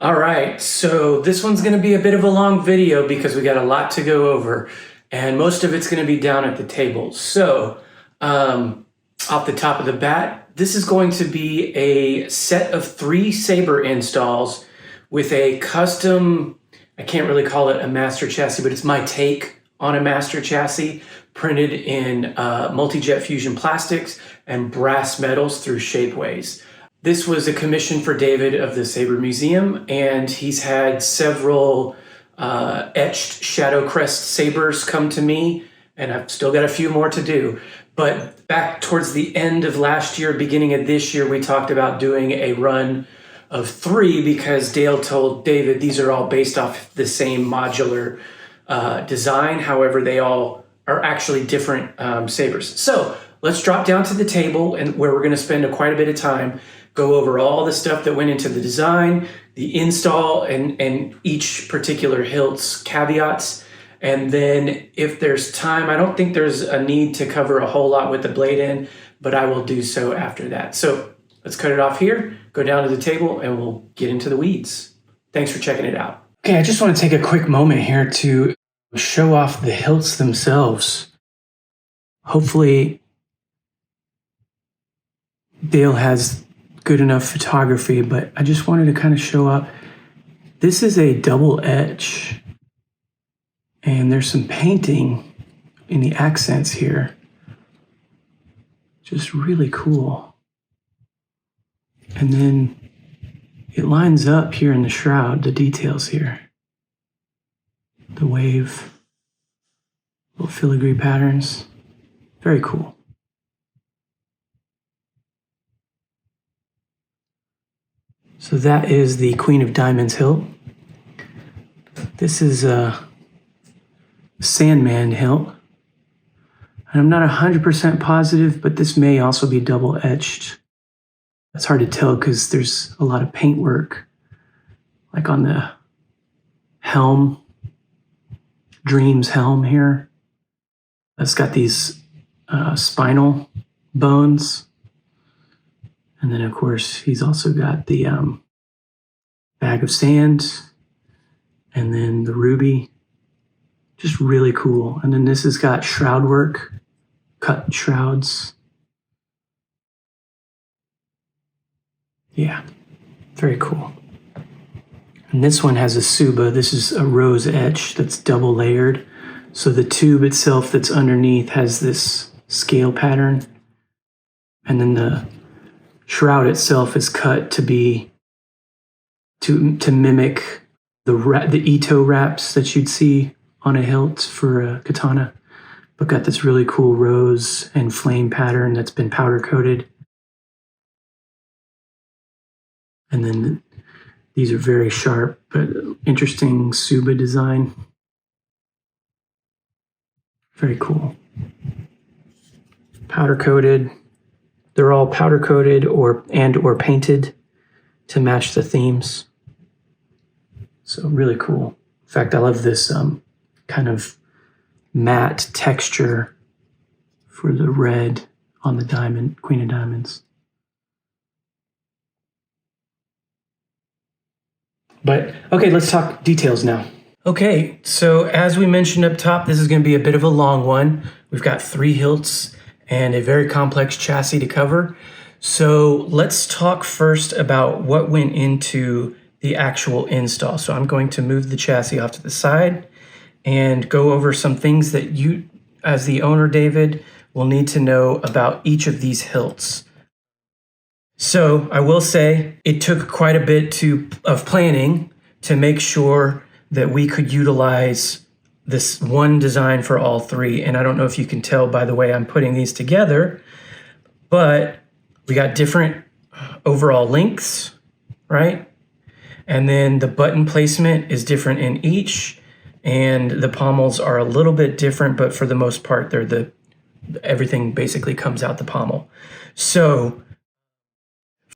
All right, so this one's going to be a bit of a long video because we got a lot to go over, and most of it's going to be down at the table. So, off the top of the bat, this is going to be a set of 3 Saber installs with a custom, I can't really call it a master chassis, but it's my take on a master chassis, printed in multi-jet fusion plastics and brass metals through Shapeways. This was a commission for David of the Saber Museum, and he's had several etched Shadowcrest Sabers come to me, and I've still got a few more to do. But back towards the end of last year, beginning of this year, we talked about doing a run of 3 because Dale told David these are all based off the same modular design. However, they all are actually different sabers. So let's drop down to the table, and where we're going to spend quite a bit of time, go over all the stuff that went into the design, the install, and each particular hilt's caveats. And then if there's time, I don't think there's a need to cover a whole lot with the blade end, but I will do so after that. So let's cut it off here, go down to the table, and we'll get into the weeds. Thanks for checking it out. Okay, I just want to take a quick moment here to show off the hilts themselves. Hopefully Dale has good enough photography, but I just wanted to kind of show up. This is a double etch, and there's some painting in the accents here. Just really cool. And then it lines up here in the shroud, the details here. The wave, little filigree patterns. Very cool. So that is the Queen of Diamonds hilt. This is a Sandman hilt. And I'm not 100% positive, but this may also be double etched. It's hard to tell because there's a lot of paintwork, like on the helm, Dream's helm here. It's got these spinal bones. And then, of course, he's also got the bag of sand and then the ruby. Just really cool. And then this has got shroud work, cut shrouds. Yeah, very cool. And this one has a suba. This is a rose etch that's double layered. So the tube itself that's underneath has this scale pattern. And then the shroud itself is cut to be to mimic the Ito wraps that you'd see on a hilt for a katana, but got this really cool rose and flame pattern that's been powder coated. And then these are very sharp but interesting Suba design. Very cool. Powder coated. They're all powder coated or painted to match the themes. So really cool. In fact, I love this kind of matte texture for the red on the diamond, Queen of Diamonds. But okay, let's talk details now. Okay, so as we mentioned up top, this is going to be a bit of a long one. We've got 3 hilts and a very complex chassis to cover. So let's talk first about what went into the actual install. So I'm going to move the chassis off to the side and go over some things that you, as the owner, David, will need to know about each of these hilts. So I will say it took quite a bit of planning to make sure that we could utilize this one design for all 3. And I don't know if you can tell by the way I'm putting these together, but we got different overall lengths, right? And then the button placement is different in each, and the pommels are a little bit different, but for the most part, everything basically comes out the pommel. So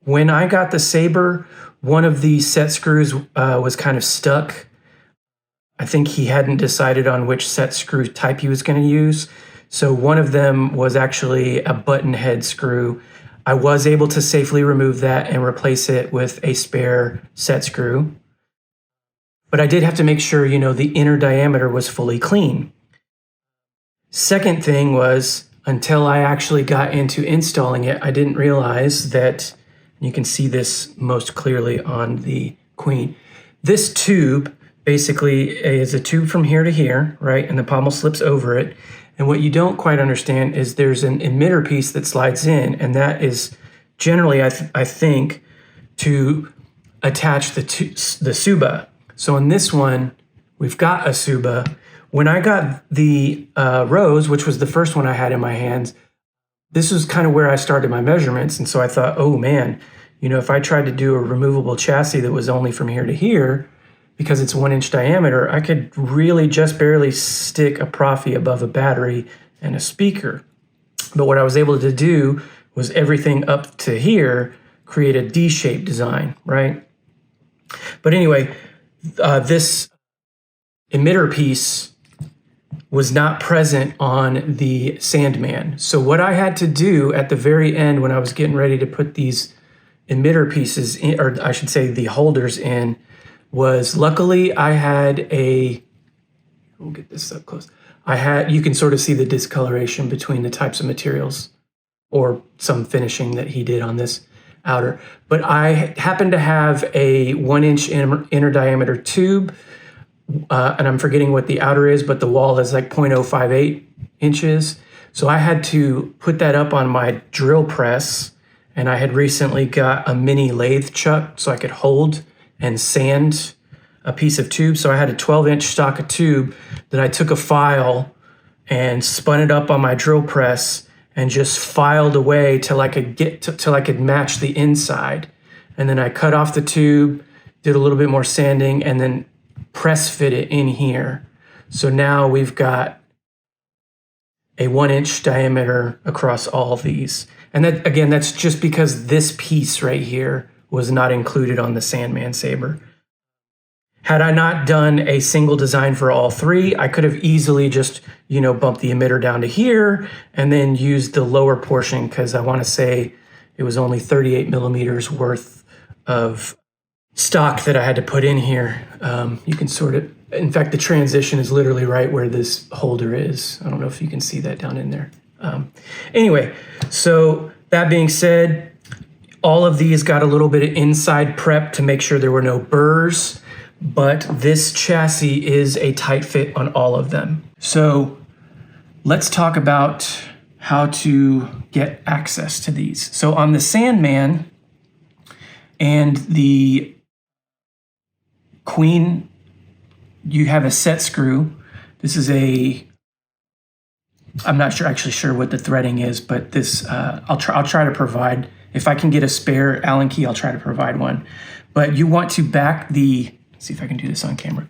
when I got the Saber, one of the set screws was kind of stuck. I think he hadn't decided on which set screw type he was going to use. So one of them was actually a button head screw. I was able to safely remove that and replace it with a spare set screw. but I did have to make sure, you know, the inner diameter was fully clean. Second thing was, until I actually got into installing it, I didn't realize that, you can see this most clearly on the Queen. This tube basically is a tube from here to here, right? And the pommel slips over it. And what you don't quite understand is there's an emitter piece that slides in, and that is generally, I think, to attach the Suba. So on this one, we've got a Suba. When I got the Rose, which was the first one I had in my hands, this was kind of where I started my measurements. And so I thought, oh man, you know, if I tried to do a removable chassis that was only from here to here, because it's 1 inch diameter, I could really just barely stick a Profi above a battery and a speaker. But what I was able to do was everything up to here create a D-shaped design, right? But anyway, this emitter piece was not present on the Sandman. So what I had to do at the very end when I was getting ready to put these emitter pieces in, or I should say the holders in, was luckily I had we'll get this up close. You can sort of see the discoloration between the types of materials or some finishing that he did on this outer. But I happen to have a 1 inch inner diameter tube, and I'm forgetting what the outer is, but the wall is like 0.058 inches. So I had to put that up on my drill press, and I had recently got a mini lathe chuck so I could hold and sand a piece of tube. So I had a 12-inch stock of tube that I took a file and spun it up on my drill press and just filed away till I could till I could match the inside. And then I cut off the tube, did a little bit more sanding, and then press fit it in here. So now we've got a 1 inch diameter across all of these. And that, again, that's just because this piece right here was not included on the Sandman Saber. Had I not done a single design for all three, I could have easily just, you know, bumped the emitter down to here and then used the lower portion, because I want to say it was only 38 millimeters worth of stock that I had to put in here. You can sort of, in fact, the transition is literally right where this holder is. I don't know if you can see that down in there. Anyway, so that being said, all of these got a little bit of inside prep to make sure there were no burrs, but this chassis is a tight fit on all of them. So let's talk about how to get access to these. So on the Sandman and the Queen, you have a set screw. This is I'm not actually sure what the threading is, but this, I'll try to provide, if I can get a spare Allen key, I'll try to provide one. But you want to back let's see if I can do this on camera.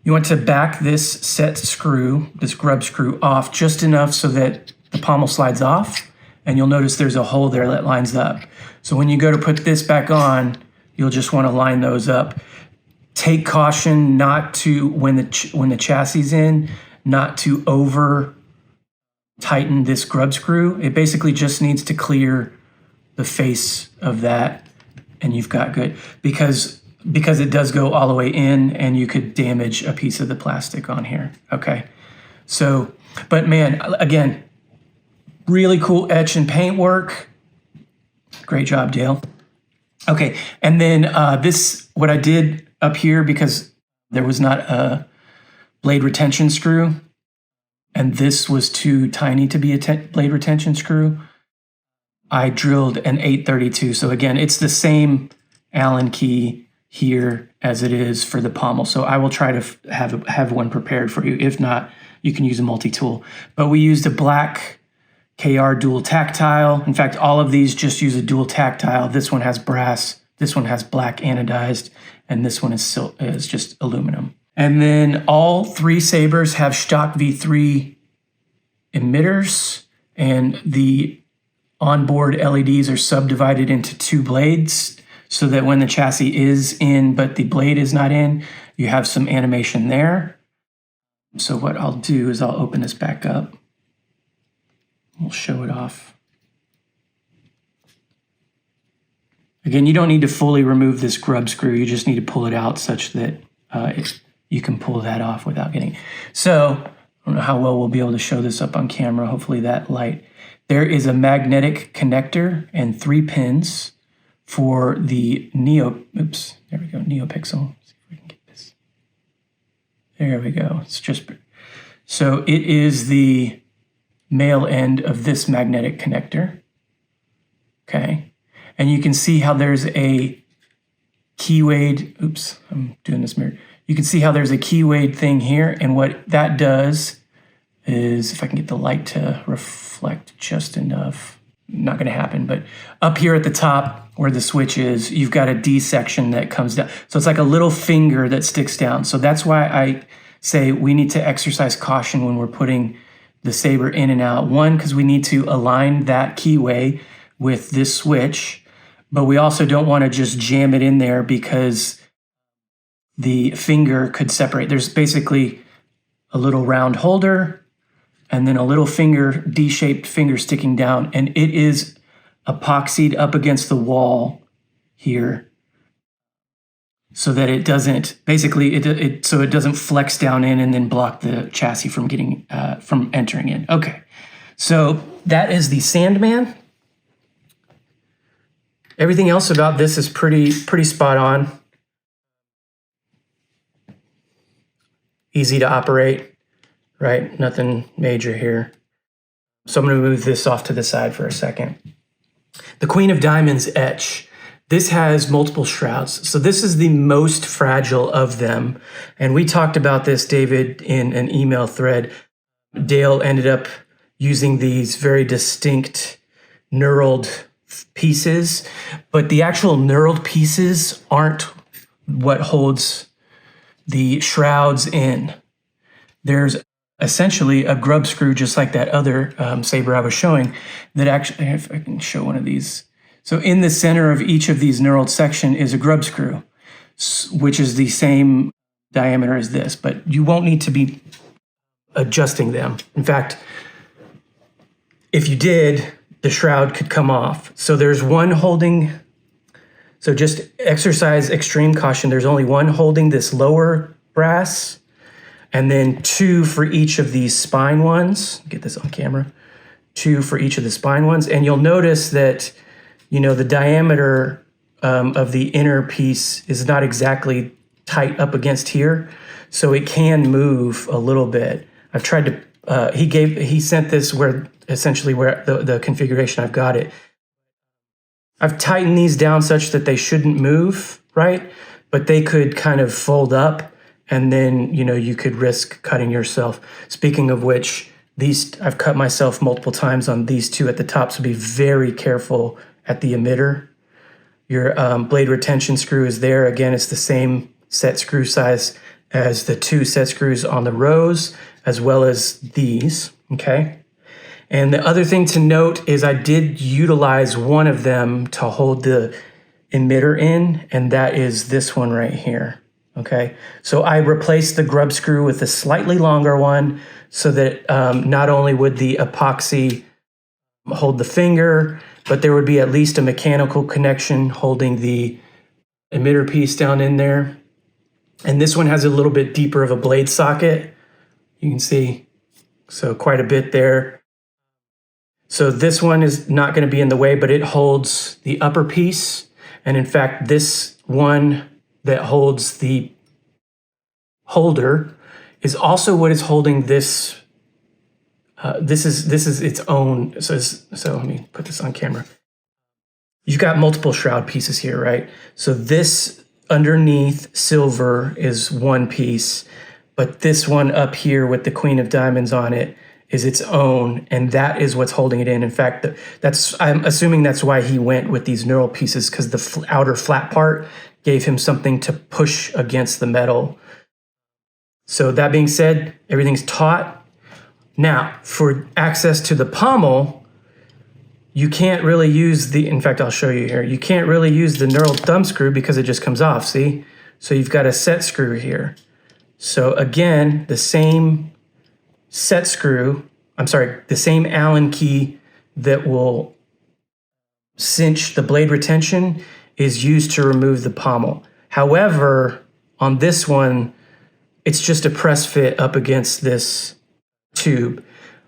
You want to back this set screw, this grub screw, off just enough so that the pommel slides off, and you'll notice there's a hole there that lines up. So when you go to put this back on, you'll just want to line those up. Take caution not to, when the chassis is in, not to over tighten this grub screw. It basically just needs to clear the face of that, and you've got good, because it does go all the way in and you could damage a piece of the plastic on here. Okay. So, but man, again, really cool etch and paint work. Great job, Dale. Okay. And then what I did up here, because there was not a blade retention screw, and this was too tiny to be a blade retention screw, I drilled an 832. So again, it's the same Allen key here as it is for the pommel. So I will try to have one prepared for you. If not, you can use a multi-tool. But we used a black KR dual tactile. In fact, all of these just use a dual tactile. This one has brass, this one has black anodized, and this one is just aluminum. And then all three Sabers have stock V3 emitters, and the onboard LEDs are subdivided into two blades, so that when the chassis is in but the blade is not in, you have some animation there. So what I'll do is I'll open this back up. We'll show it off. Again, you don't need to fully remove this grub screw. You just need to pull it out such that you can pull that off without getting. So I don't know how well we'll be able to show this up on camera. Hopefully that light. There is a magnetic connector and 3 pins for the NeoPixel. See if we can get this. There we go. It's just so it is the male end of this magnetic connector. Okay, and you can see how there's a keywayed. Oops, I'm doing this mirror. You can see how there's a keywayed thing here, and what that does is, if I can get the light to reflect just enough, not going to happen, but up here at the top where the switch is, you've got a D section that comes down. So it's like a little finger that sticks down. So that's why I say we need to exercise caution when we're putting the Saber in and out. One, because we need to align that keyway with this switch, but we also don't want to just jam it in there because the finger could separate. There's basically a little round holder and then a little finger, D-shaped finger sticking down, and it is epoxied up against the wall here so that it doesn't, basically, so it doesn't flex down in and then block the chassis from getting, from entering in. Okay, so that is the Sandman. Everything else about this is pretty spot on. Easy to operate, right? Nothing major here. So I'm going to move this off to the side for a second. The Queen of Diamonds etch. This has multiple shrouds. So this is the most fragile of them. And we talked about this, David, in an email thread. Dale ended up using these very distinct knurled pieces, but the actual knurled pieces aren't what holds the shrouds in. There's essentially a grub screw, just like that other Saber I was showing, that actually, if I can show one of these. So in the center of each of these knurled section is a grub screw, which is the same diameter as this, but you won't need to be adjusting them. In fact, if you did, the shroud could come off. So there's one holding, so just exercise extreme caution. There's only one holding this lower brass, and then 2 for each of these spine ones. Get this on camera. 2 for each of the spine ones. And you'll notice that, you know, the diameter of the inner piece is not exactly tight up against here, so it can move a little bit. I've tried to, he sent this where essentially where the configuration I've got it. I've tightened these down such that they shouldn't move, right? But they could kind of fold up, and then, you know, you could risk cutting yourself. Speaking of which, these, I've cut myself multiple times on these 2 at the top, so be very careful at the emitter. Your blade retention screw is there. Again, it's the same set screw size as the 2 set screws on the rows, as well as these, okay? And the other thing to note is I did utilize one of them to hold the emitter in, and that is this one right here, okay? So I replaced the grub screw with a slightly longer one so that not only would the epoxy hold the finger, but there would be at least a mechanical connection holding the emitter piece down in there. And this one has a little bit deeper of a blade socket. You can see, so quite a bit there. So this one is not going to be in the way, but it holds the upper piece. And in fact, this one that holds the holder is also what is holding this. This is its own. So let me put this on camera. You've got multiple shroud pieces here, right? So this underneath silver is one piece, but this one up here with the Queen of Diamonds on it is its own, and that is what's holding it in. In fact, I'm assuming that's why he went with these knurled pieces, because the outer flat part gave him something to push against the metal. So that being said, everything's taut. Now, for access to the pommel, you can't really use in fact, I'll show you here. You can't really use the knurled thumb screw because it just comes off, see? So you've got a set screw here. So again, the same set screw, the same Allen key that will cinch the blade retention is used to remove the pommel. However, on this one, it's just a press fit up against this tube.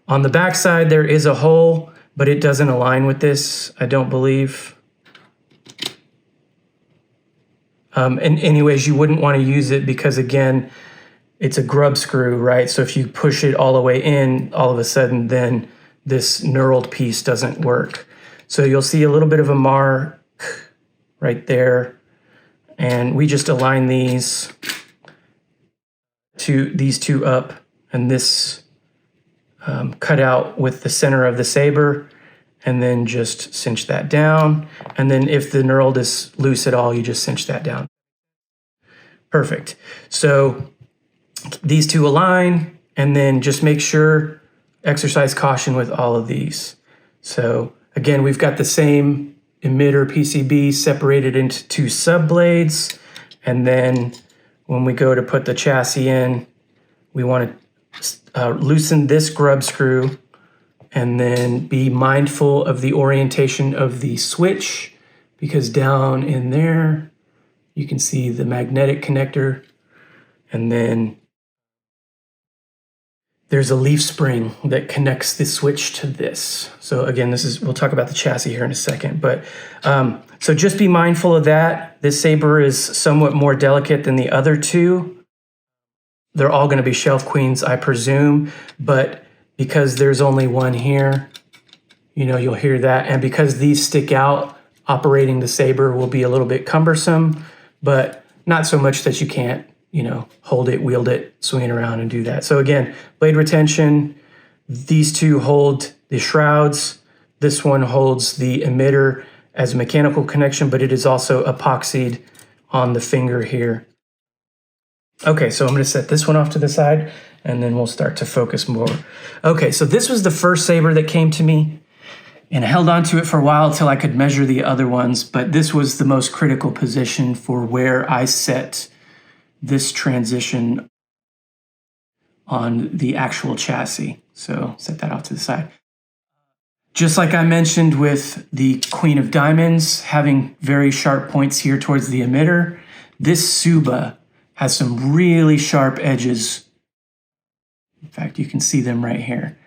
On the back side, there is a hole, but it doesn't align with this, I don't believe. And anyways, you wouldn't want to use it because, again, it's a grub screw, right? So if you push it all the way in, all of a sudden, then this knurled piece doesn't work. So you'll see a little bit of a mark right there. And we just align these two up, and this cut out with the center of the saber, and then just cinch that down. And then if the knurled is loose at all, you just cinch that down. Perfect. So these two align, and then just make sure, exercise caution with all of these. So again, we've got the same emitter PCB separated into two sub blades. And then when we go to put the chassis in, we want to loosen this grub screw, and then be mindful of the orientation of the switch, because down in there, you can see the magnetic connector, and then there's a leaf spring that connects the switch to this. So again, we'll talk about the chassis here in a second, but so just be mindful of that. This saber is somewhat more delicate than the other two. They're all going to be shelf queens, I presume, but because there's only one here, you'll hear that. And because these stick out, operating the saber will be a little bit cumbersome, but not so much that you can't, hold it, wield it, swing it around and do that. So again, blade retention, these two hold the shrouds. This one holds the emitter as a mechanical connection, but it is also epoxied on the finger here. Okay, so I'm going to set this one off to the side, and then we'll start to focus more. Okay, so this was the first saber that came to me, and I held on to it for a while till I could measure the other ones, but this was the most critical position for where I set this transition on the actual chassis. So set that off to the side. Just like I mentioned with the Queen of Diamonds, having very sharp points here towards the emitter, this Suba has some really sharp edges. In fact, you can see them right here.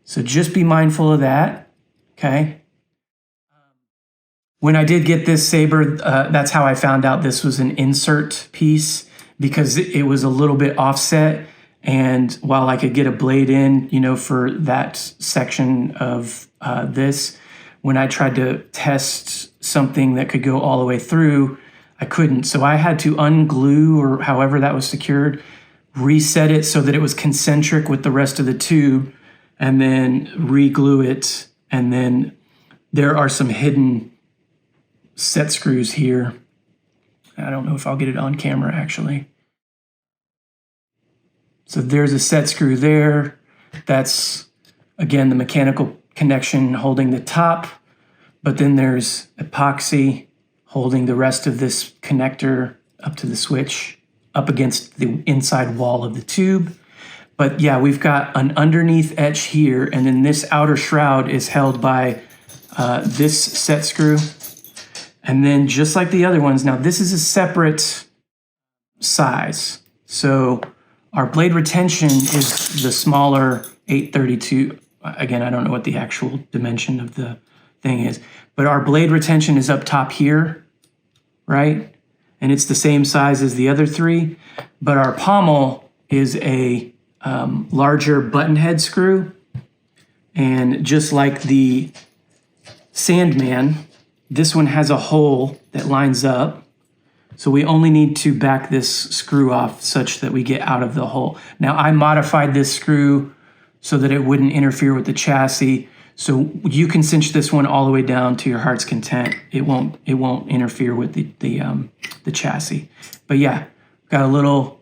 So just be mindful of that, okay? When I did get this saber, that's how I found out this was an insert piece, because it was a little bit offset. And while I could get a blade in, for that section of this, when I tried to test something that could go all the way through, I couldn't. So I had to unglue, or however that was secured, reset it so that it was concentric with the rest of the tube, and then re-glue it. And then there are some hidden set screws here. I don't know if I'll get it on camera, actually. So there's a set screw there. That's, again, the mechanical connection holding the top. But then there's epoxy holding the rest of this connector up to the switch, up against the inside wall of the tube. But yeah, we've got an underneath etch here, and then this outer shroud is held by this set screw. And then just like the other ones, now this is a separate size. So our blade retention is the smaller 832. Again, I don't know what the actual dimension of the thing is, but our blade retention is up top here, right? And it's the same size as the other three, but our pommel is a larger button head screw. And just like the Sandman, this one has a hole that lines up. So we only need to back this screw off such that we get out of the hole. Now I modified this screw so that it wouldn't interfere with the chassis. So you can cinch this one all the way down to your heart's content. It won't interfere with the chassis. But yeah, got a little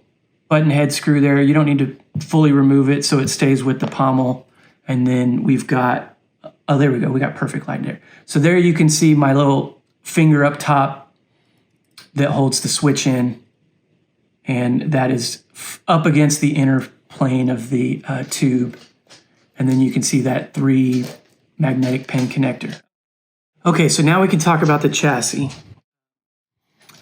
button head screw there. You don't need to fully remove it so it stays with the pommel. And then we've got, oh, there we go. We got perfect line there. So there you can see my little finger up top that holds the switch in. And that is up against the inner plane of the tube. And then you can see that 3 magnetic pin connector. Okay, so now we can talk about the chassis.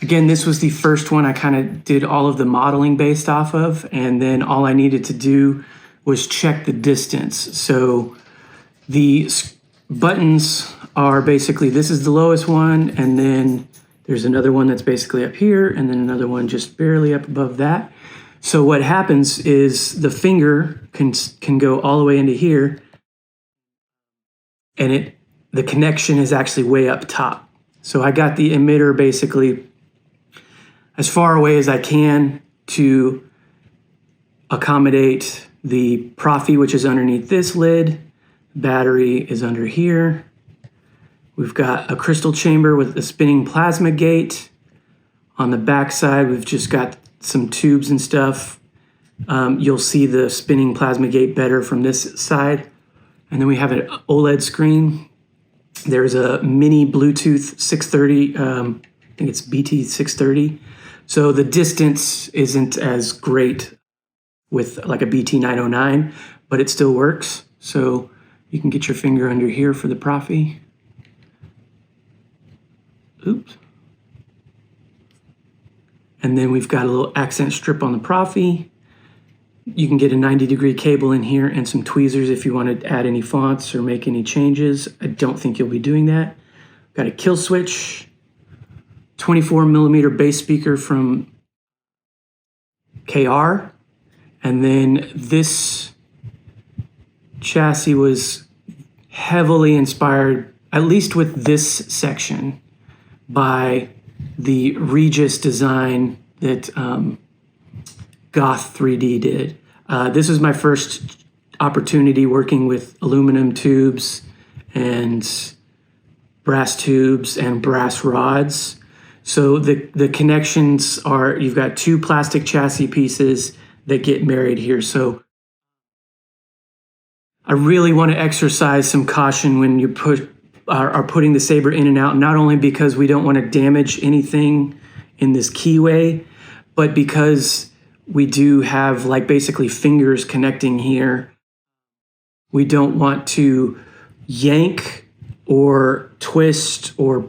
Again, this was the first one I kind of did all of the modeling based off of, and then all I needed to do was check the distance. So the buttons are basically, this is the lowest one, and then there's another one that's basically up here, and then another one just barely up above that. So what happens is the finger can go all the way into here, and the connection is actually way up top. So I got the emitter basically as far away as I can to accommodate the Profi, which is underneath this lid. Battery is under here. We've got a crystal chamber with a spinning plasma gate. On the back side, we've just got some tubes and stuff. You'll see the spinning plasma gate better from this side. And then we have an OLED screen. There's a mini Bluetooth 630, I think it's BT 630. So the distance isn't as great with like a BT 909, but it still works. So you can get your finger under here for the Profi. Oops. And then we've got a little accent strip on the Profi. You can get a 90-degree cable in here and some tweezers if you want to add any fonts or make any changes. I don't think you'll be doing that. Got a kill switch, 24mm bass speaker from KR. And then this chassis was heavily inspired, at least with this section, by the Regis design that Goth 3D did. This was my first opportunity working with aluminum tubes and brass tubes and brass rods. So the connections are, you've got two plastic chassis pieces that get married here. So I really want to exercise some caution when you are putting the Saber in and out, not only because we don't want to damage anything in this keyway, but because we do have like basically fingers connecting here. We don't want to yank or twist or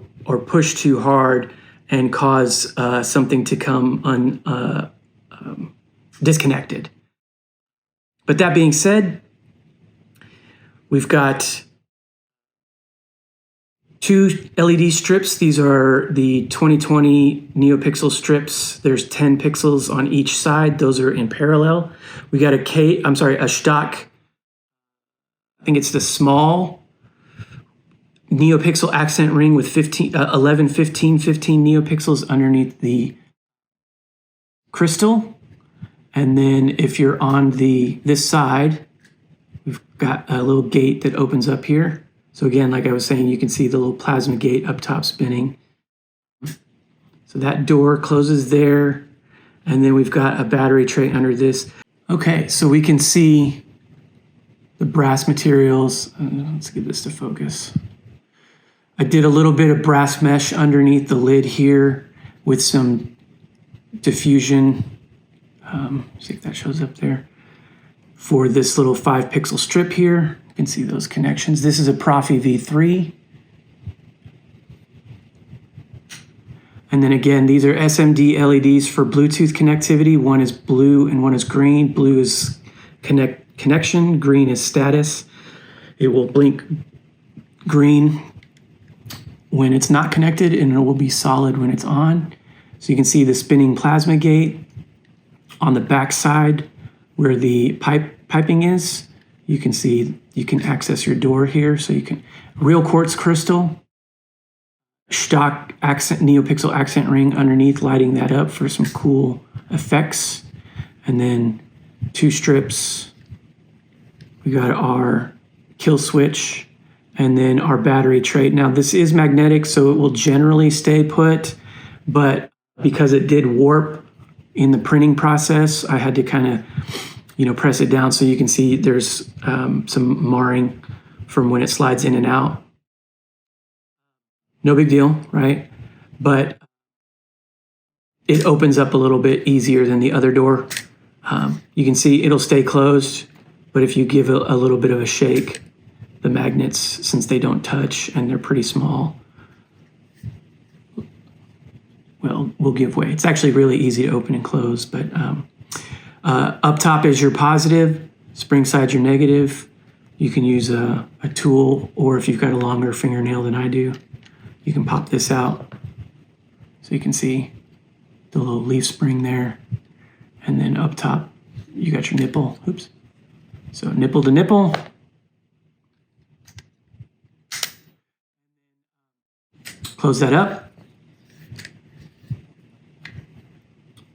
push too hard and cause something to come disconnected. But that being said, we've got two LED strips. These are the 2020 NeoPixel strips. There's 10 pixels on each side. Those are in parallel. We got a stock, I think it's the small NeoPixel accent ring with 11, 15 NeoPixels underneath the crystal. And then if you're on this side, we've got a little gate that opens up here. So again, like I was saying, you can see the little plasma gate up top spinning. So that door closes there. And then we've got a battery tray under this. Okay, so we can see the brass materials. Let's get this to focus. I did a little bit of brass mesh underneath the lid here with some diffusion. See if that shows up there. For this little 5-pixel strip here, you can see those connections. This is a Profi V3. And then again, these are SMD LEDs for Bluetooth connectivity. One is blue and one is green. Blue is connection, green is status. It will blink green when it's not connected, and it will be solid when it's on. So you can see the spinning plasma gate on the back side where the piping is. You can see, you can access your door here. So you can, real quartz crystal, stock accent, NeoPixel accent ring underneath, lighting that up for some cool effects. And then 2 strips. We got our kill switch and then our battery tray. Now this is magnetic, so it will generally stay put, but because it did warp in the printing process, I had to kind of, press it down so you can see there's some marring from when it slides in and out. No big deal, right? But it opens up a little bit easier than the other door. You can see it'll stay closed, but if you give it a little bit of a shake, the magnets, since they don't touch and they're pretty small, well, will give way. It's actually really easy to open and close, but up top is your positive, spring side's your negative. You can use a tool, or if you've got a longer fingernail than I do, you can pop this out so you can see the little leaf spring there. And then up top, you got your nipple. Oops. So nipple to nipple. Close that up.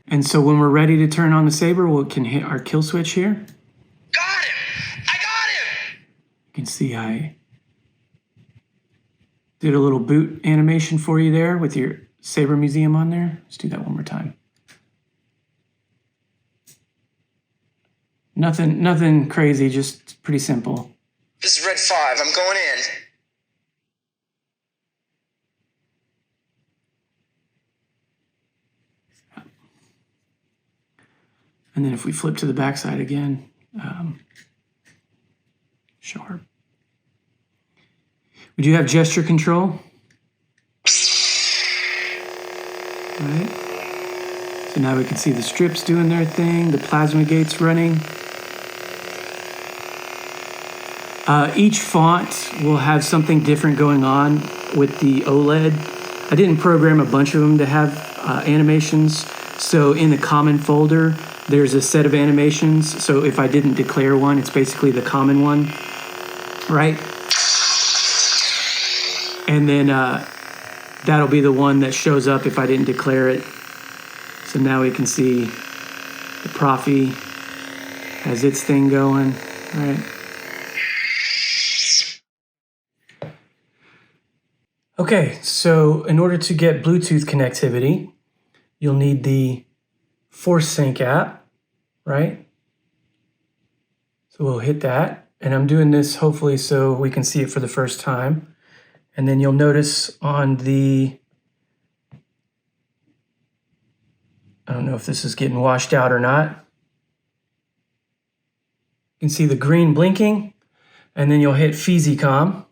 And so when we're ready to turn on the saber, we can hit our kill switch here. Got him! I got him! You can see I did a little boot animation for you there with your Saber Museum on there. Let's do that one more time. Nothing crazy, just pretty simple. This is Red 5. I'm going in. And then if we flip to the backside again, sharp. We do have gesture control. Right. So now we can see the strips doing their thing, the plasma gates running. Each font will have something different going on with the OLED. I didn't program a bunch of them to have animations. So in the common folder, there's a set of animations. So if I didn't declare one, it's basically the common one, right? And then that'll be the one that shows up if I didn't declare it. So now we can see the Profi has its thing going, right? Okay, so in order to get Bluetooth connectivity, you'll need the ForceSync app, right? So we'll hit that, and I'm doing this hopefully so we can see it for the first time. And then you'll notice on the, I don't know if this is getting washed out or not. You can see the green blinking, and then you'll hit FeezyCom,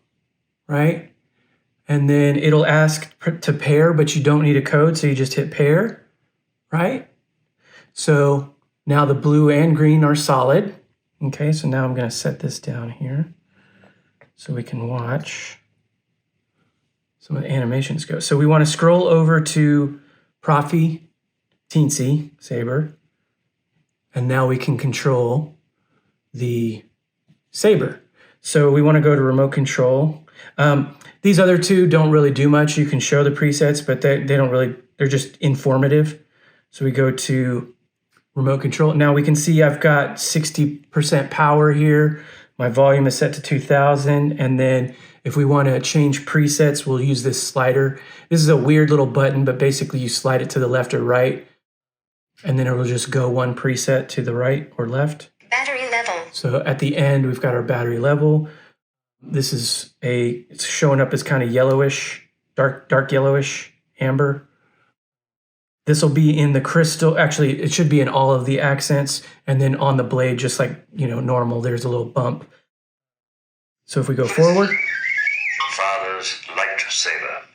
right? And then it'll ask to pair, but you don't need a code, so you just hit pair, right? So now the blue and green are solid. Okay, so now I'm gonna set this down here so we can watch some of the animations go. So we wanna scroll over to Profi Teensy Saber, and now we can control the Saber. So we wanna go to remote control. These other two don't really do much. You can show the presets, but they don't really, they're just informative. So we go to remote control. Now we can see I've got 60% power here. My volume is set to 2000. And then if we want to change presets, we'll use this slider. This is a weird little button, but basically you slide it to the left or right, and then it will just go one preset to the right or left. Battery level. So at the end, we've got our battery level. This is it's showing up as kind of yellowish, dark yellowish, amber. This will be in the crystal. Actually, it should be in all of the accents. And then on the blade, just like, normal, there's a little bump. So if we go forward. Father's lightsaber.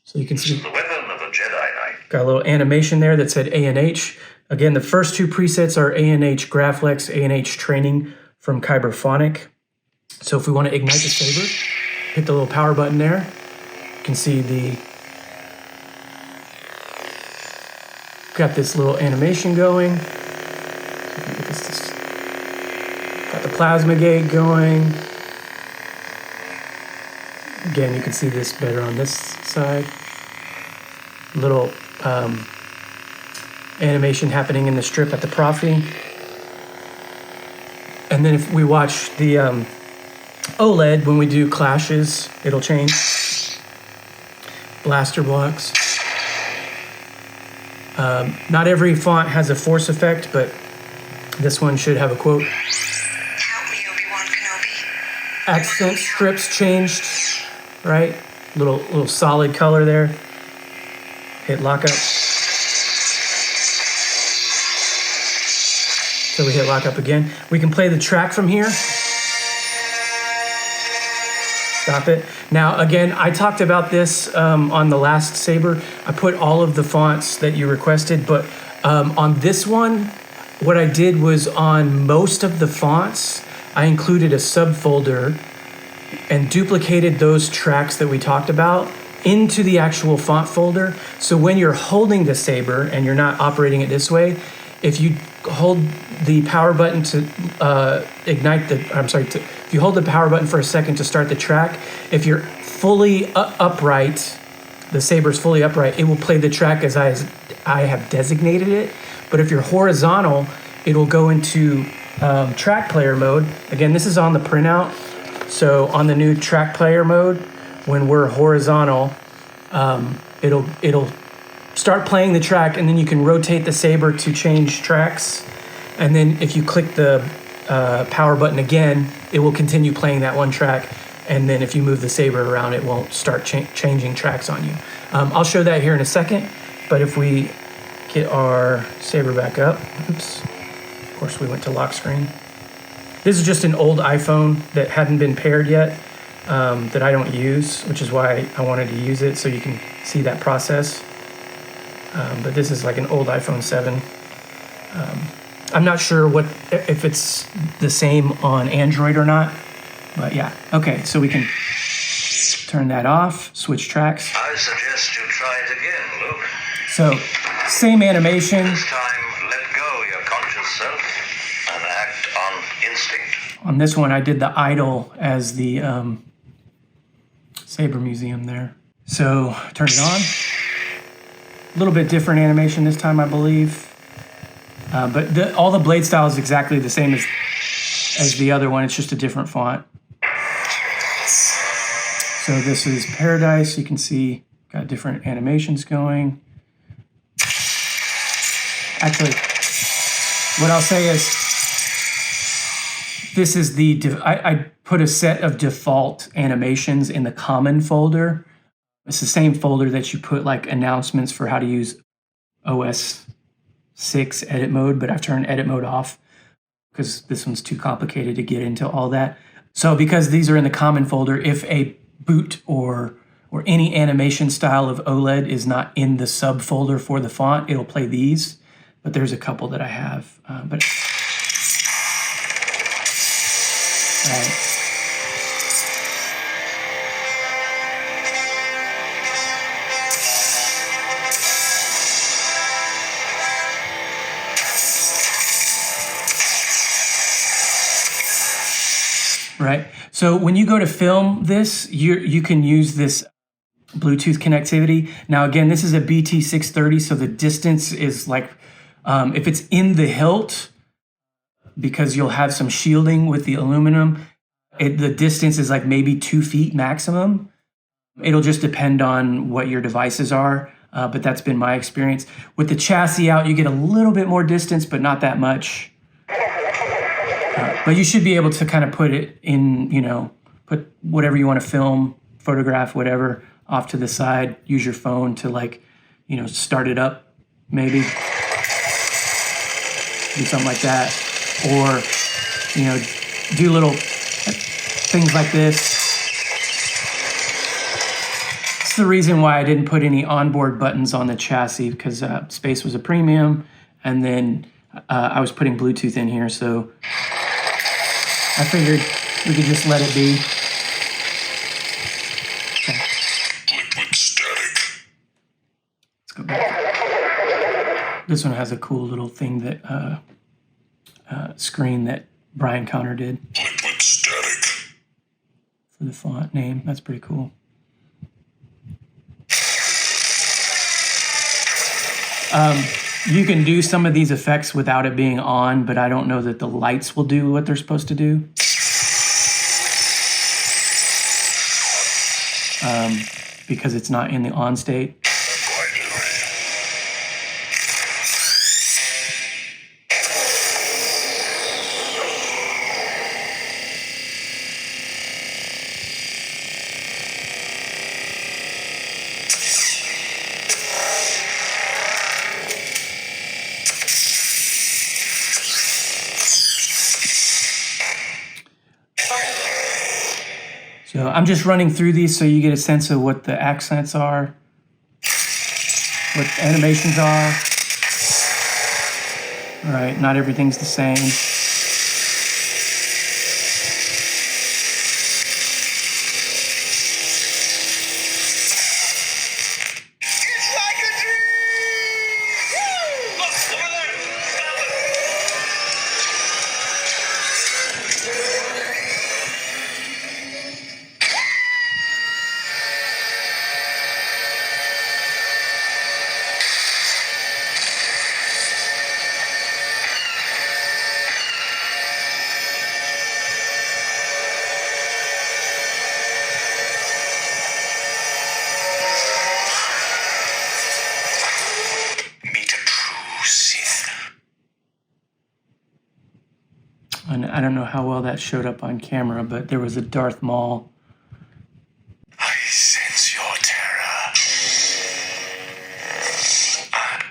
So you can see the weapon of a Jedi Knight. Got a little animation there that said A&H. Again, the first two presets are A&H Graflex, A&H Training from Kyberphonic. So if we want to ignite the saber, hit the little power button there. You can see got this little animation going. Got the plasma gate going. Again, you can see this better on this side. Little animation happening in the strip at the Profi. And then if we watch the OLED, when we do clashes, it'll change. Blaster blocks. Not every font has a force effect, but this one should have a quote. Help me, Obi-Wan Kenobi. Accent strips changed, right? Little solid color there. Hit lockup. So we hit lockup again. We can play the track from here. Stop it. Now, again, I talked about this on the last Saber. I put all of the fonts that you requested, but on this one, what I did was on most of the fonts, I included a subfolder and duplicated those tracks that we talked about into the actual font folder. So when you're holding the Saber and you're not operating it this way, if you hold the power button to if you hold the power button for a second to start the track, if you're fully upright, the Saber's fully upright, it will play the track as I have designated it. But if you're horizontal, it will go into track player mode. Again, this is on the printout. So on the new track player mode, when we're horizontal, it'll start playing the track, and then you can rotate the Saber to change tracks. And then if you click the power button again, it will continue playing that one track. And then if you move the Saber around, it won't start changing tracks on you. I'll show that here in a second. But if we get our Saber back up, oops, of course we went to lock screen. This is just an old iPhone that hadn't been paired yet, that I don't use, which is why I wanted to use it so you can see that process. But this is like an old iPhone 7. I'm not sure if it's the same on Android or not, but yeah. Okay, so we can turn that off, switch tracks. I suggest you try it again, Luke. So, same animation. This time, let go your conscious self and act on instinct. On this one, I did the idol as the Saber Museum there. So, turn it on. A little bit different animation this time, I believe. But all the blade style is exactly the same as the other one. It's just a different font. So this is Paradise. You can see got different animations going. Actually, what I'll say is this is I put a set of default animations in the common folder. It's the same folder that you put like announcements for how to use OS 6 edit mode, but I've turned edit mode off because this one's too complicated to get into all that. So because these are in the common folder, if a boot or any animation style of OLED is not in the subfolder for the font, it'll play these. But there's a couple that I have. Right. So when you go to film this, you can use this Bluetooth connectivity. Now, again, this is a BT630, so the distance is like, if it's in the hilt, because you'll have some shielding with the aluminum, the distance is like maybe 2 feet maximum. It'll just depend on what your devices are, but that's been my experience. With the chassis out, you get a little bit more distance, but not that much. But you should be able to kind of put it in, put whatever you want to film, photograph, whatever, off to the side. Use your phone to start it up, maybe. Do something like that. Or, do little things like this. It's the reason why I didn't put any onboard buttons on the chassis, because space was a premium. And then I was putting Bluetooth in here, so I figured we could just let it be. Okay. Liquid static. Let's go back. This one has a cool little thing that screen that Brian Connor did. Liquid static. For the font name. That's pretty cool. You can do some of these effects without it being on, but I don't know that the lights will do what they're supposed to do. Because it's not in the on state. So I'm just running through these so you get a sense of what the accents are, what the animations are. All right, not everything's the same. It's like a dream! Woo! Look, over there! Stop Meet a true Sith. And I don't know how well that showed up on camera, but there was a Darth Maul. I sense your terror. Stay on fire.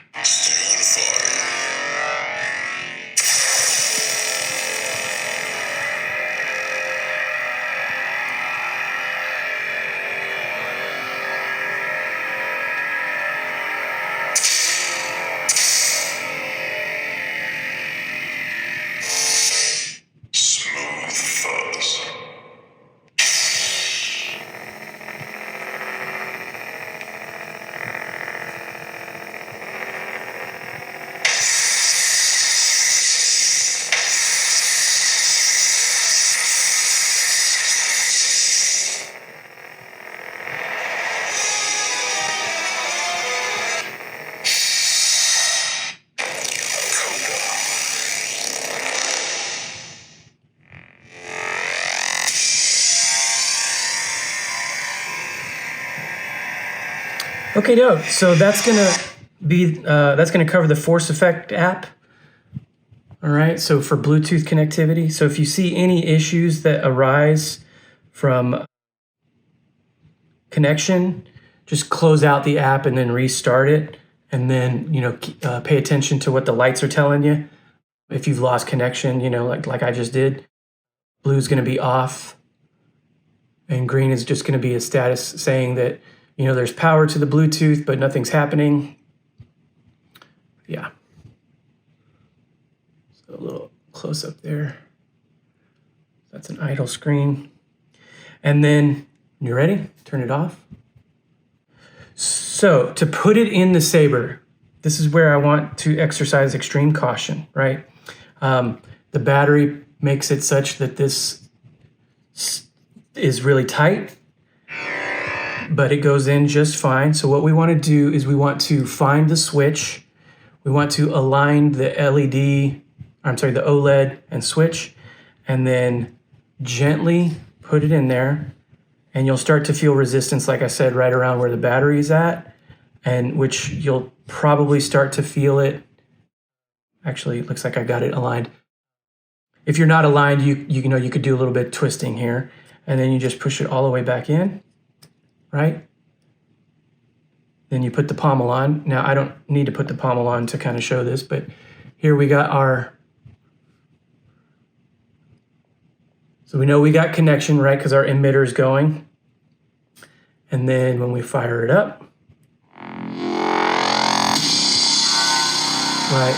Smooth fuzz. Okay, dope. So that's gonna cover the Force Effect app. All right. So for Bluetooth connectivity. So if you see any issues that arise from connection, just close out the app and then restart it, and then pay attention to what the lights are telling you. If you've lost connection, like I just did, blue's gonna be off, and green is just gonna be a status saying that there's power to the Bluetooth, but nothing's happening. Yeah. So a little close up there. That's an idle screen. And then, you ready? Turn it off. So to put it in the Saber, this is where I want to exercise extreme caution, right? The battery makes it such that this is really tight, but it goes in just fine. So what we want to do is we want to find the switch. We want to align the the OLED and switch, and then gently put it in there. And you'll start to feel resistance, like I said, right around where the battery is at, and which you'll probably start to feel it. Actually, it looks like I got it aligned. If you're not aligned, you could do a little bit of twisting here, and then you just push it all the way back in. Right? Then you put the pommel on. Now, I don't need to put the pommel on to kind of show this, but here we got so we know we got connection, right? Because our emitter is going. And then when we fire it up, right?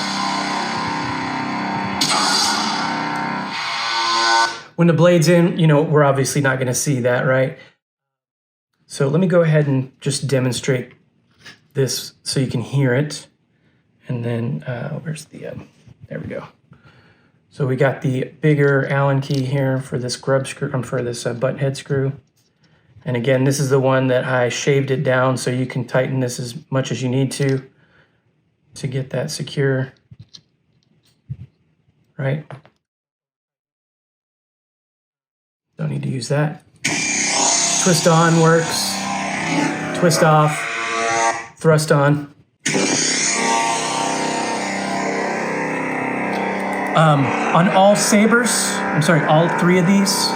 When the blade's in, we're obviously not going to see that, right? So let me go ahead and just demonstrate this so you can hear it. And then where's the, there we go. So we got the bigger Allen key here for this grub screw, for this button head screw. And again, this is the one that I shaved it down so you can tighten this as much as you need to get that secure, right? Don't need to use that. Twist on works, twist off, thrust on. On all Sabers, all three of these,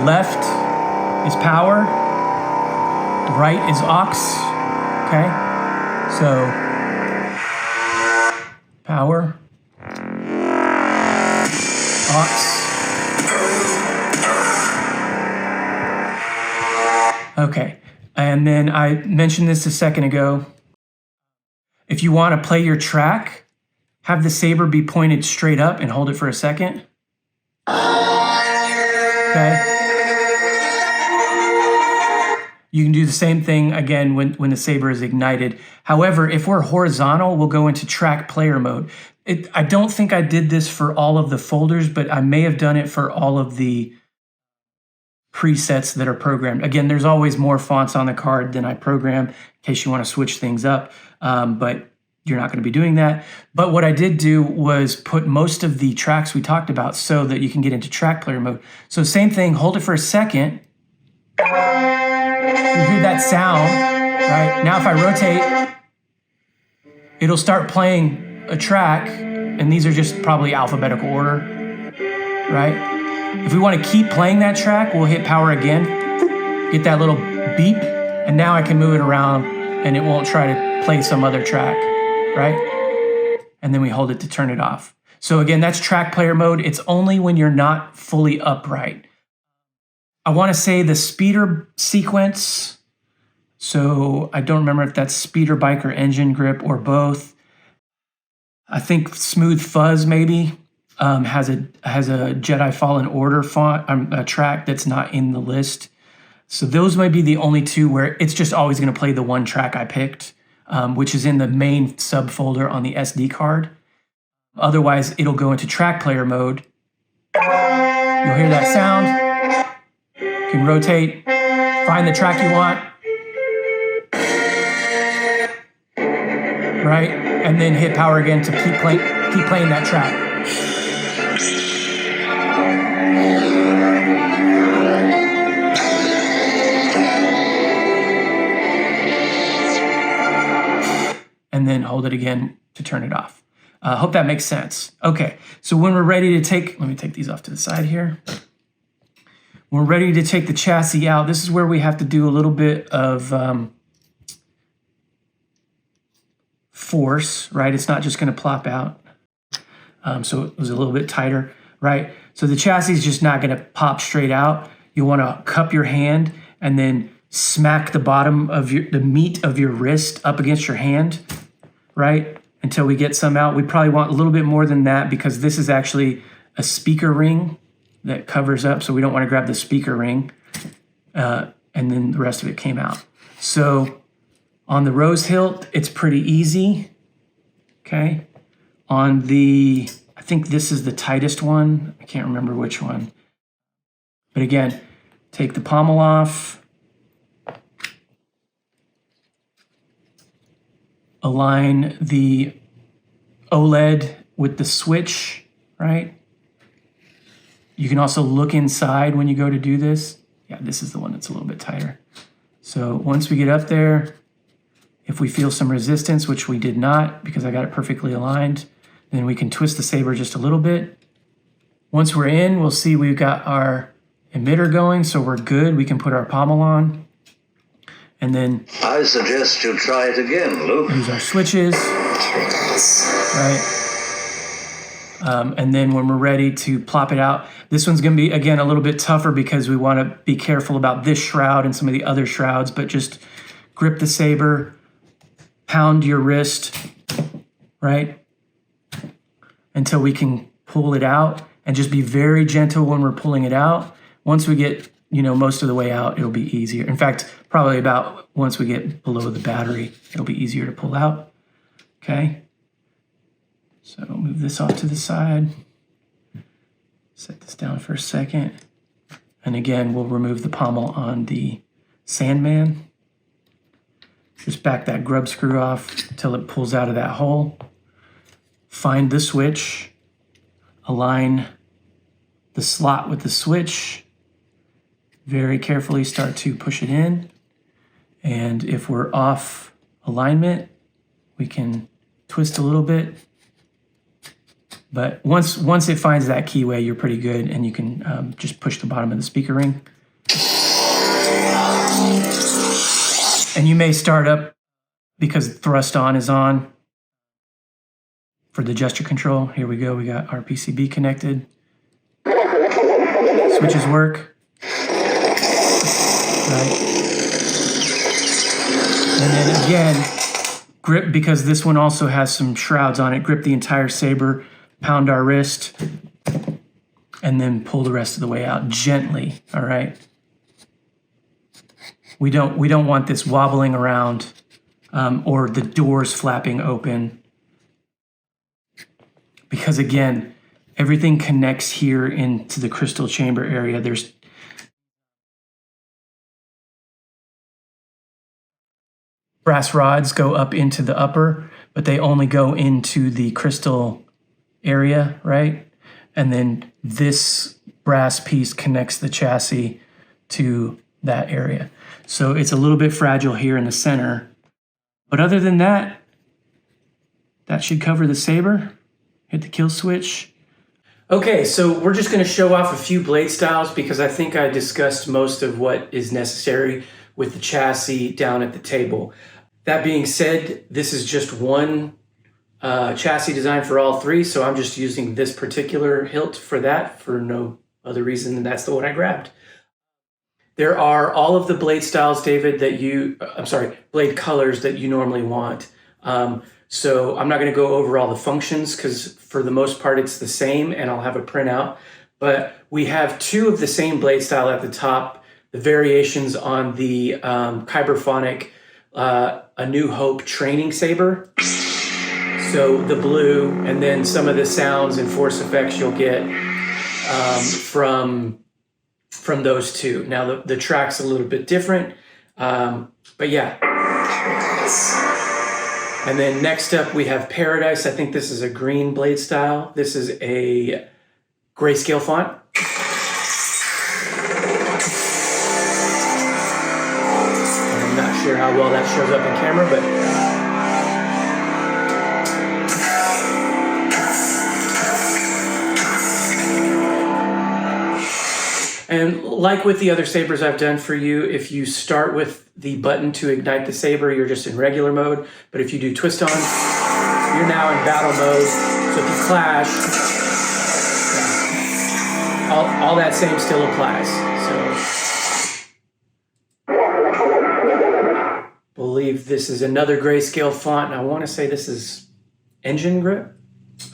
left is power, right is aux, okay? So, power, aux, Okay, and then I mentioned this a second ago. If you want to play your track, have the saber be pointed straight up and hold it for a second. Okay. You can do the same thing again when the saber is ignited. However, if we're horizontal, we'll go into track player mode. I don't think I did this for all of the folders, but I may have done it for all of the presets that are programmed. Again, there's always more fonts on the card than I program in case you want to switch things up, but you're not going to be doing that. But what I did do was put most of the tracks we talked about so that you can get into track player mode. So same thing, hold it for a second. You hear that sound, right? Now if I rotate, it'll start playing a track, and these are just probably alphabetical order, right? If we want to keep playing that track, we'll hit power again, get that little beep, and now I can move it around and it won't try to play some other track, right? And then we hold it to turn it off. So again, that's track player mode. It's only when you're not fully upright. I want to say the speeder sequence, so I don't remember if that's speeder bike or engine grip or both. I think Smooth Fuzz maybe has a Jedi Fallen Order font, a track that's not in the list. So those might be the only two where it's just always going to play the one track I picked, which is in the main subfolder on the SD card. Otherwise, it'll go into track player mode. You'll hear that sound. You can rotate, find the track you want, right? And then hit power again to keep playing that track. And then hold it again to turn it off. Hope that makes sense. Okay, so when we're ready to take, let me take these off to the side here. When we're ready to take the chassis out, this is where we have to do a little bit of force, right? It's not just gonna plop out. So it was a little bit tighter, right? So the chassis is just not gonna pop straight out. You wanna cup your hand and then smack the bottom of the meat of your wrist up against your hand, right? Until we get some out. We probably want a little bit more than that because this is actually a speaker ring that covers up, so we don't want to grab the speaker ring, and then the rest of it came out. So on the rose hilt, it's pretty easy, okay? On the, I think this is the tightest one. I can't remember which one. But again, take the pommel off, align the OLED with the switch, right? You can also look inside when you go to do this. Yeah, this is the one that's a little bit tighter. So once we get up there, if we feel some resistance, which we did not because I got it perfectly aligned, then we can twist the saber just a little bit. Once we're in, we'll see we've got our emitter going, so we're good. We can put our pommel on. And then I suggest you try it again, Luke. use our switches, right? And then when we're ready to plop it out, this one's gonna be, again, a little bit tougher because we wanna be careful about this shroud and some of the other shrouds, but just grip the saber, pound your wrist, right? Until we can pull it out, and just be very gentle when we're pulling it out. Once we get, most of the way out, it'll be easier. In fact, probably about once we get below the battery, it'll be easier to pull out, okay? So move this off to the side. Set this down for a second. And again, we'll remove the pommel on the Sandman. Just back that grub screw off until it pulls out of that hole. Find the switch. Align the slot with the switch. Very carefully start to push it in. And if we're off alignment, we can twist a little bit. But once it finds that keyway, you're pretty good, and you can just push the bottom of the speaker ring. And you may start up because thrust on is on for the gesture control. Here we go, we got our PCB connected. Switches work. Right. And then again, grip, because this one also has some shrouds on it, grip the entire saber, pound our wrist, and then pull the rest of the way out gently, all right? We don't want this wobbling around or the doors flapping open. Because again, everything connects here into the crystal chamber area. There's brass rods go up into the upper, but they only go into the crystal area, right? And then this brass piece connects the chassis to that area. So it's a little bit fragile here in the center. But other than that, that should cover the saber. Hit the kill switch. Okay, so we're just going to show off a few blade styles because I think I discussed most of what is necessary with the chassis down at the table. That being said, this is just one chassis design for all three, so I'm just using this particular hilt for that for no other reason than that's the one I grabbed. There are all of the blade styles, David, blade colors that you normally want. So I'm not going to go over all the functions because for the most part it's the same, and I'll have a printout. But we have two of the same blade style at the top, the variations on the Kyberphonic A New Hope training saber. So the blue, and then some of the sounds and force effects you'll get from those two. Now the track's a little bit different, but yeah. And then next up we have Paradise. I think this is a green blade style. This is a grayscale font. I'm not sure how well that shows up in camera, but and like with the other sabers I've done for you, if you start with the button to ignite the saber, you're just in regular mode. But if you do twist on, you're now in battle mode. So if you clash, all that same still applies. So, believe this is another grayscale font. And I want to say this is Engine Grip,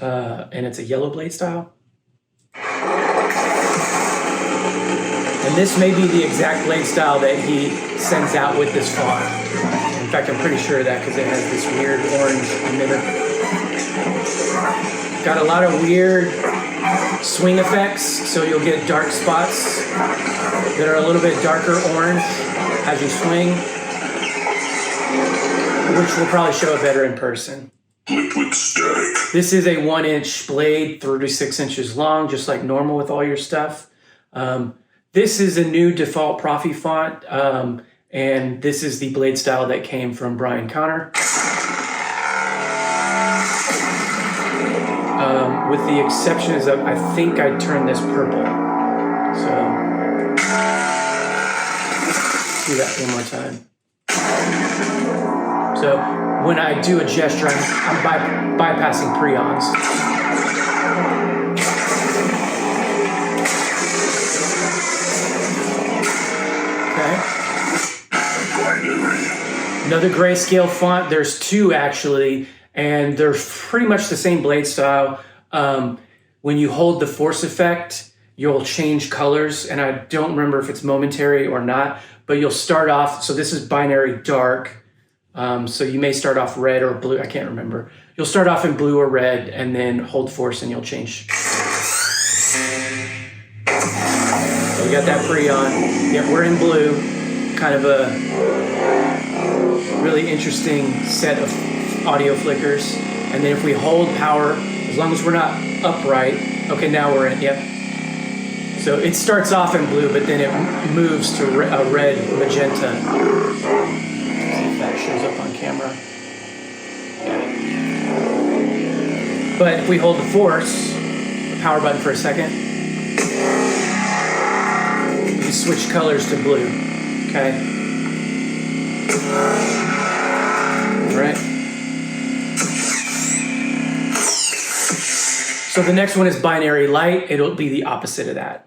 and it's a yellow blade style. And this may be the exact blade style that he sends out with this font. In fact, I'm pretty sure of that because it has this weird orange emitter. Got a lot of weird swing effects, so you'll get dark spots that are a little bit darker orange as you swing, which will probably show it better in person. Liquid static. This is a 1-inch blade, 36 inches long, just like normal with all your stuff. This is a new default Profi font, and this is the blade style that came from Brian Connor. With the exception is that I think I turned this purple. So, do that one more time. So, when I do a gesture, I'm bypassing prions. Another grayscale font. There's two actually, and they're pretty much the same blade style. When you hold the force effect, you'll change colors, and I don't remember if it's momentary or not, but you'll start off, so this is binary dark, so you may start off red or blue, I can't remember. You'll start off in blue or red, and then hold force and you'll change. So we got that prion. Yep, we're in blue, kind of a really interesting set of audio flickers. And then if we hold power, as long as we're not upright, okay, now we're in, yep. So it starts off in blue, but then it moves to a red magenta. Let's see if that shows up on camera. Yeah. But if we hold the force, the power button for a second, you switch colors to blue, okay? All right. So the next one is binary light. It'll be the opposite of that.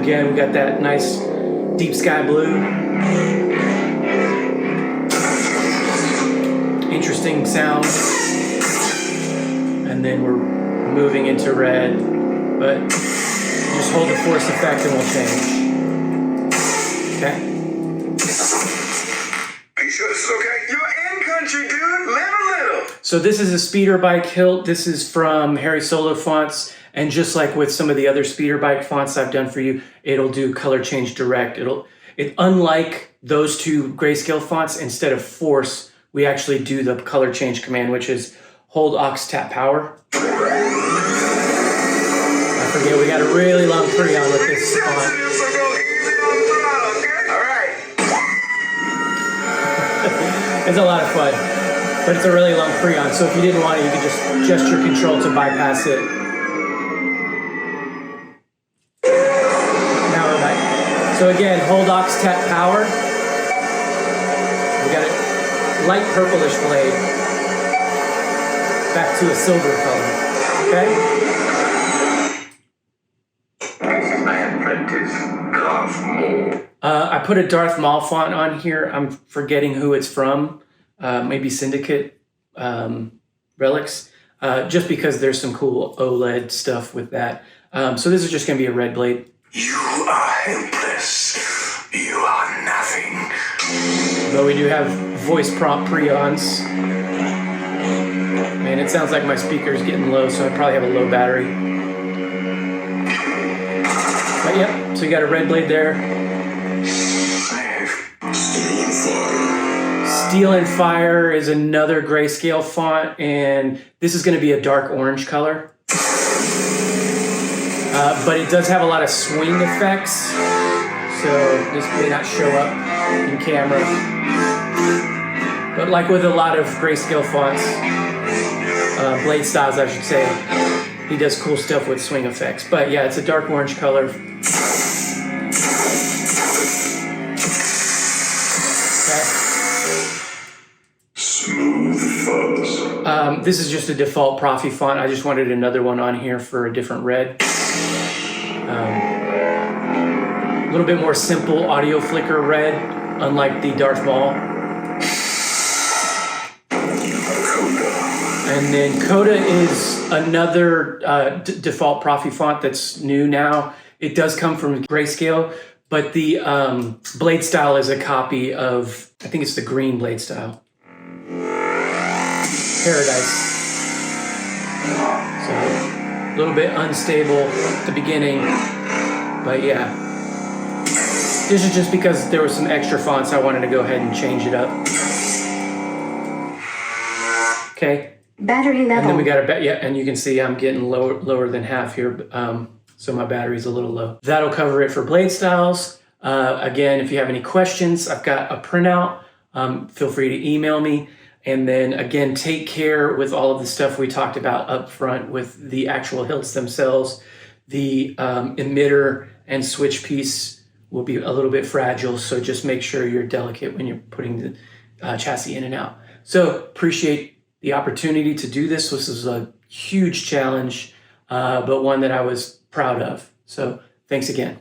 Again, we got that nice deep sky blue. Interesting sound. And then we're moving into red, but just hold the force effect and we'll change. Okay? Are you sure this is okay? You're in country, dude. Live a little. So this is a speeder bike hilt. This is from Harry Solo fonts. And just like with some of the other speeder bike fonts I've done for you, it'll do color change direct. Unlike those two grayscale fonts, instead of force, we actually do the color change command, which is hold aux tap power. I forget, we got a really long pre-on with this font. So go easy on the throttle, okay? All right. It's a lot of fun, but it's a really long pre-on. So if you didn't want it, you could just gesture control to bypass it. Now we're back. So again, hold aux tap power. We got a light purplish blade. Back to a silver color. Okay? My apprentice, Darth Maul. I put a Darth Maul font on here. I'm forgetting who it's from. Maybe Syndicate Relics. Just because there's some cool OLED stuff with that. So this is just going to be a red blade. You are helpless. You are nothing. But we do have voice prompt pre-ons. And it sounds like my speaker's getting low, so I probably have a low battery. But yep, so you got a red blade there. Steel and Fire is another grayscale font, and this is going to be a dark orange color. But it does have a lot of swing effects, so this may not show up in camera. But like with a lot of grayscale fonts, blade styles I should say, he does cool stuff with swing effects. But yeah, it's a dark orange color. Okay. Smooth fuzz. This is just a default Profi font. I just wanted another one on here for a different red. A little bit more simple audio flicker red, unlike the Darth Maul. And then Coda is another default Profi font that's new now. It does come from grayscale, but the blade style is a copy of, I think it's the green blade style. Paradise. So a little bit unstable at the beginning, but yeah. This is just because there was some extra fonts, I wanted to go ahead and change it up. Okay. Battery level. And then we got and you can see I'm getting lower than half here, so my battery's a little low. That'll cover it for blade styles. Again, if you have any questions, I've got a printout. Feel free to email me. And then again, take care with all of the stuff we talked about up front with the actual hilts themselves. The emitter and switch piece will be a little bit fragile, so just make sure you're delicate when you're putting the chassis in and out. So appreciate the opportunity to do this. This is a huge challenge, but one that I was proud of. So thanks again.